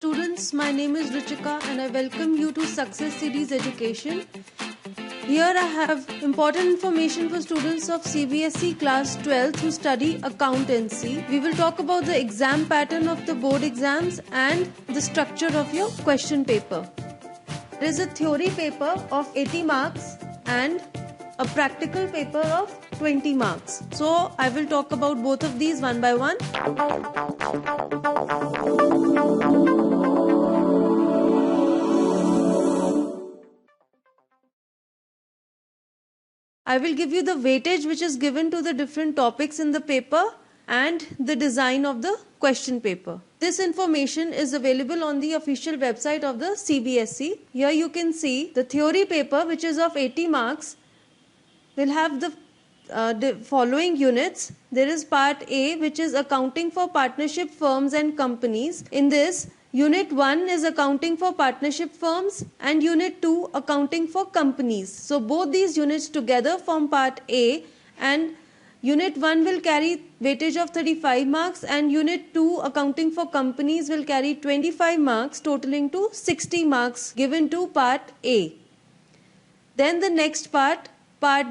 Students, my name is Ruchika and I welcome you to Success Series Education. Here I have important information for students of CBSE class 12th who study accountancy. We will talk about the exam pattern of the board exams and the structure of your question paper. There is a theory paper of 80 marks and a practical paper of 20 marks. So I will talk about both of these one by one. I will give you the weightage which is given to the different topics in the paper and the design of the question paper. This information is available on the official website of the CBSE. Here you can see the theory paper, which is of 80 marks, will have the following units. There is part A, which is accounting for partnership firms and companies. In this, Unit 1 is accounting for partnership firms and Unit 2 accounting for companies. So both these units together form part A, and Unit 1 will carry weightage of 35 marks and Unit 2 accounting for companies will carry 25 marks, totaling to 60 marks given to part A. Then the next part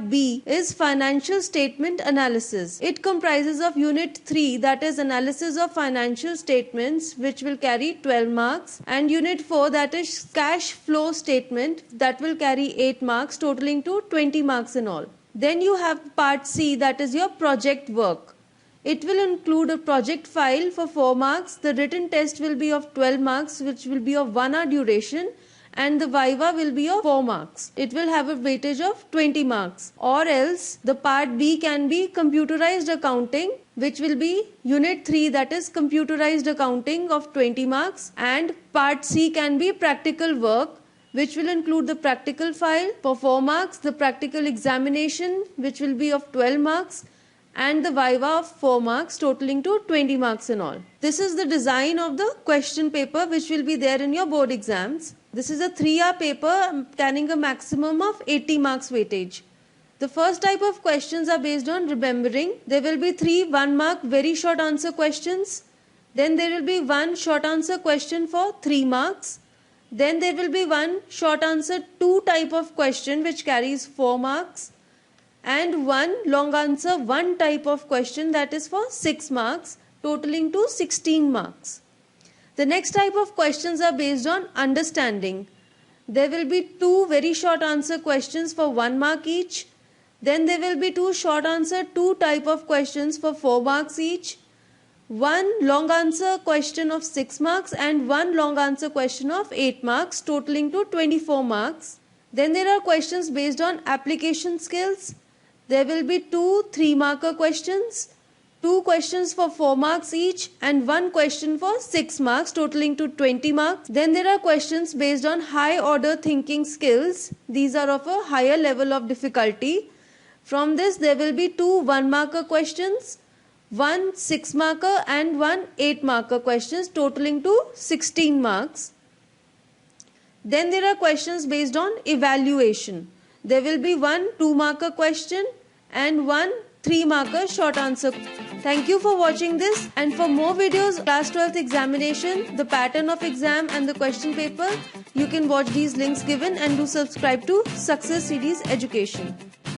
B, is financial statement analysis. It comprises of Unit 3, that is analysis of financial statements, which will carry 12 marks, and Unit 4, that is cash flow statement, that will carry 8 marks, totaling to 20 marks in all. Then you have part C, that is your project work. It will include a project file for 4 marks. The written test will be of 12 marks, which will be of 1 hour duration, and the viva will be of 4 marks. It will have a weightage of 20 marks. Or else the part B can be computerized accounting, which will be Unit 3, that is computerized accounting, of 20 marks, and part C can be practical work, which will include the practical file for 4 marks, the practical examination, which will be of 12 marks, and the viva of 4 marks, totaling to 20 marks in all. This is the design of the question paper which will be there in your board exams. This is a 3-hour paper carrying a maximum of 80 marks weightage. The first type of questions are based on remembering. There will be 3 1-mark very short answer questions. Then there will be 1 short answer question for 3 marks. Then there will be 1 short answer 2 type of question which carries 4 marks. And 1 long answer 1 type of question, that is for 6 marks, totaling to 16 marks. The next type of questions are based on understanding. There will be 2 very short answer questions for 1 mark each. Then there will be 2 short answer 2 type of questions for 4 marks each. 1 long answer question of 6 marks and 1 long answer question of 8 marks, totaling to 24 marks. Then there are questions based on application skills. There will be 2 3-marker questions, 2 questions for 4 marks each, and 1 question for 6 marks, totaling to 20 marks. Then there are questions based on high order thinking skills. These are of a higher level of difficulty. From this, there will be 2 1-marker questions, 1 6-marker and 1 8-marker questions, totaling to 16 marks. Then there are questions based on evaluation. There will be 1 2-marker question and 1 3-marker short answer. Thank you for watching this, and for more videos, class 12th examination, the pattern of exam and the question paper, you can watch these links given and do subscribe to Success Series Education.